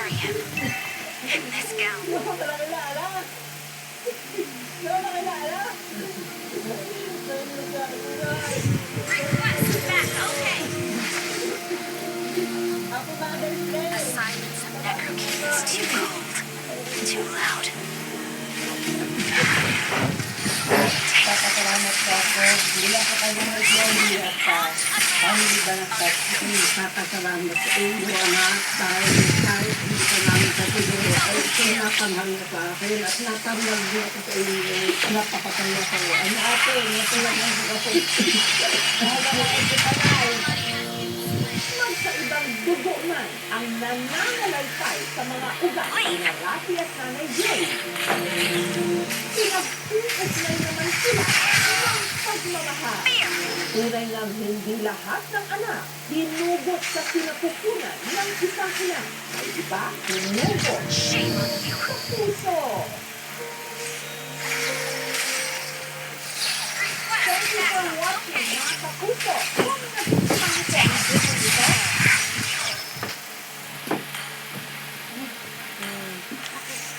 marry him. In this gown. Request back, okay. The silence of Necrokeep is too cold, too loud. Papasalamat po ako. Bilang sa kanyang nagmawin at family ba ng papasalamat sa inyo, anak, dahil kahit hindi ka namin katulong, ay sinapanghal na sa akin at natanggap niyo ako sa inyo. Napapataya ko. Ano ate, natulungan ko ako. Sa ibang dugo man ang nanangalalpay sa mga ugat ng lalaki at nanay Jane. Pinag-uugnay naman sila ng pagmamahal. Tunay lang hindi lahat ng anak hinugot sa sinapupunan ng isang ina. May iba, hinugot sa puso. Thank you for watching, mga kapuso. Kung nagustuhan niyo po ang video nito,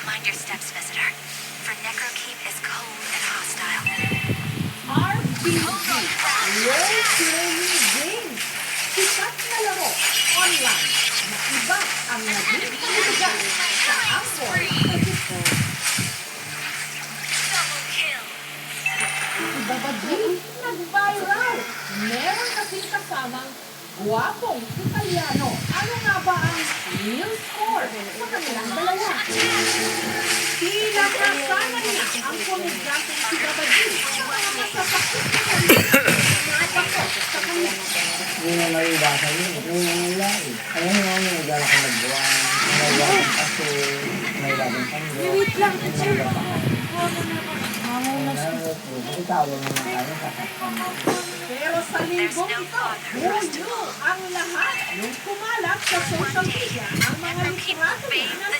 Mind your steps, visitor. For Necrokeep is cold and hostile. RPG, role-playing game. Sikat na laro, online, na iba ang naging paligan sa Amboy. Double kill. Iba ba din nag-viral? Meron kasing kasamang guwapong Italiano. Ano nga ba ang real score sa kanilang dalawa? Tila kasama niya ang komedyanteng si Babadi sa mga masasakit na nakapakot sa kanya. Hindi na maribasa yun. Ito yung nangyayari. Alam mo naman yung nagdala ka nagbuwan, may labang aso, may labang sando. Wait lang, teacher. Kasi tawag naman tayo sasaktan. Pero sa linggong ito, huyo ang lahat yung kumalat sa social media ang mga litrato niya na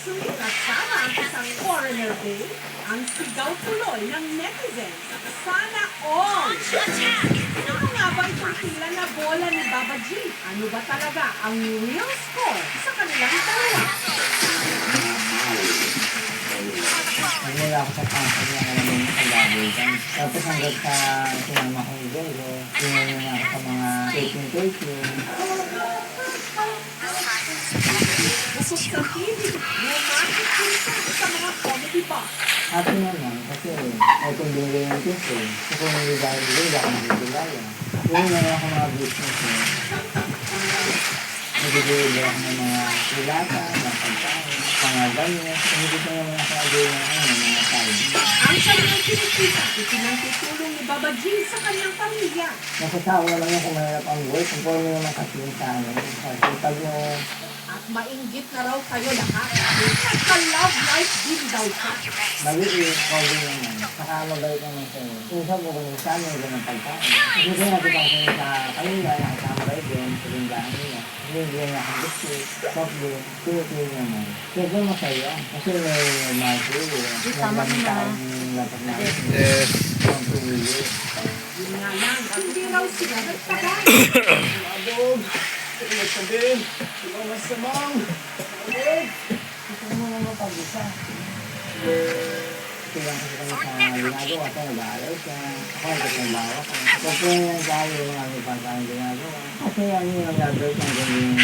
sweet kasama ang isang foreigner babe, ang sigaw tuloy ng netizens. Sana all! Ano nga ba itong tila na bola ni Baba G? Ano ba talaga ang real score sa kanilang dalawa? Nagmula ako sa campus na alam mo yung kalabitan. Tapos hanggang sa sinama ko ni Diego, sinama niya ako sa mga taking. Bukod sa TV, romantic person sa mga comedy box. Happy naman kasi ay kung binigay ng tips eh. So kung hindi dahil hindi ako nagbibigayan. Yun na ako mga business eh. Nagbibigay ako ng mga ilata, mga pagkain, mga gamit. Hindi ko naman ako agay ng mga side. Ang kanyang kinikita, itinangtutulong ni Baba G sa kanyang pamilya. Nasasawa naman yung kung mahirap ang buhay. Kung paano naman kasi yung sa amin. Kasi pag yung At mainggit na raw kayo lahat. Nagka-love life din daw siya. mali-i-call naman. Saka mabalik naman sa'yo. Minsan po kung sa amin, ganun pagkain. Hindi ko natin kasi sa kanila, nakasama kayo din, sa rindahan nila. Hindi niya akong gusto, soft drink, tuloy naman. Siyempre masaya, kasi may mahal nagdaming taong dapat natin. Ang tumili. Yun nga lang, hindi raw sila nagtagal. Abog! Ito nagsabihin! Ikaw masamang! Abog! Gusto mo naman pag-isa. Kailan kasi kami sa ginagawa ko, nag-aaral siya. Ako nagtatrabaho ako. Kasi yung tayo yung aming pagkain ginagawa. Kasi yan yung nag-aaral ng ganyan.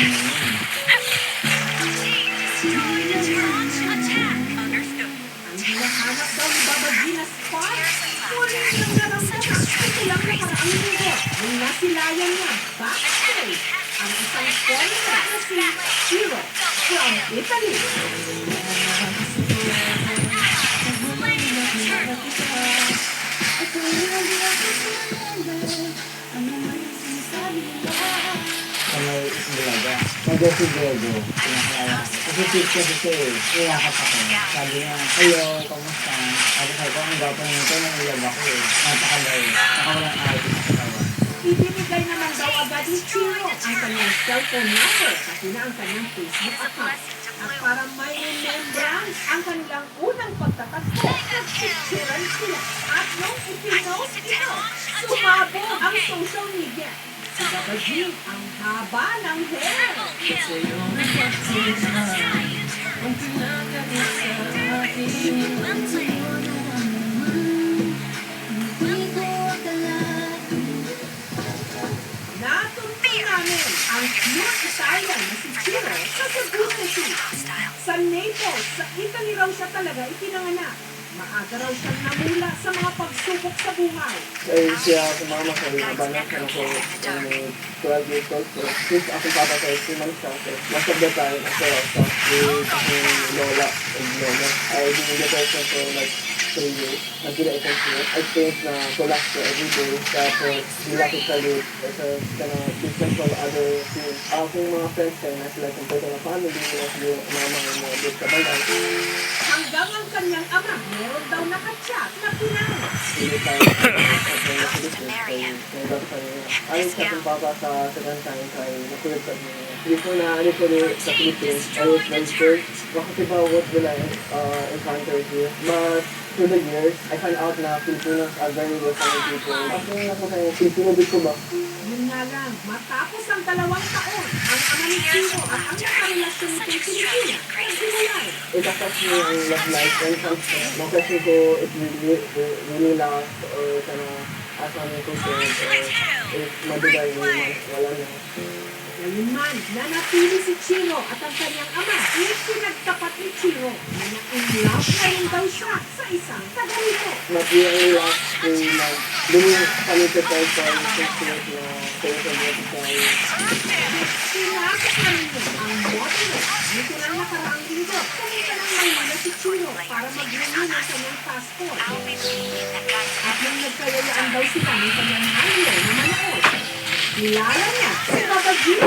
Ang hinahanap daw ni Baba G na spot, wala nang naramdaman. Ito lang nakaraang linggo. Nung nasilayan niya, backstage, ang isang foreigner na si Hero from Italy. Sa may Bulaga. Nandiyan si Diego, pinakilala ko. Kasi picture siya eh, iyakap ako. Sabi niya, ayo, kamusta? Sabi ko, ang gapo nito, nangyayab ako eh. Napakabay, nakawalang artist sa katawan. Ibinigay naman daw agad ni Chiro ang kanyang cellphone number kasi na ang kanyang Facebook account. At para may remembrance ang kanilang unang pagtatagpo, nagpicturean sila. At nung ipinost ito, sumabog ang social media. Si Papa G, ang haba ng hair. Natunti namin ang cute Italian na si Chiro sa Cebu City. Hostile. Sa Naples, sa Italy raw siya talaga ipinanganak. Maaga raw siyang namula sa mga pagsubok sa buhay. Dahil siya sumama sa labanan ko ako ng 12 years old. So, since ako papa sa 2 months siya, so most of the time, ako sa with aking lola and lola. I've been in depression for like 3 years. Until I think na collapse ko every day. Tapos, nilapit sa lit. Kasi, kana different from other things. Akong mga friends kayo, na sila kung pwede na family, na sila mama ng mga bit sa balay. Hanggang ang kanyang ama, meron daw nakachat na pinanganak. Hindi tayo sa Philippines. So, ayun sa aking papa sa second time kay nakulit sa mga. Before na ano ko sa Philippines, I was very scared. Bakit ba what will I encounter here? But through the years, I found out na Filipinos are very welcoming people. Ako na ako kayo, Filipino din ko ba? Yun nga lang, matapos ang 2 taon, ang ama ni Chiro at ang nakarelasyon nitong Pilipina, naghiwalay. It affects me ang love life when it comes to no question ko it really last or kana asa mo ko or if madugay mo wala na. Gayunman, nanatili si Chiro at ang kanyang ama ay pinagtapat ni Chiro na na-in-love na rin daw siya sa isang tagalito. Not really last to like doing committed tayo sa relationship na social media tayo. Sinakot na ninyo ang motorist. Dito lang nakaraang linggo, pumunta ng Maynila si Chiro para mag-renew ng kanyang passport. I'll be leaving that guy's At nung nagkayayaan daw sila ng kanyang handler na manood, kilala niya si Papa G.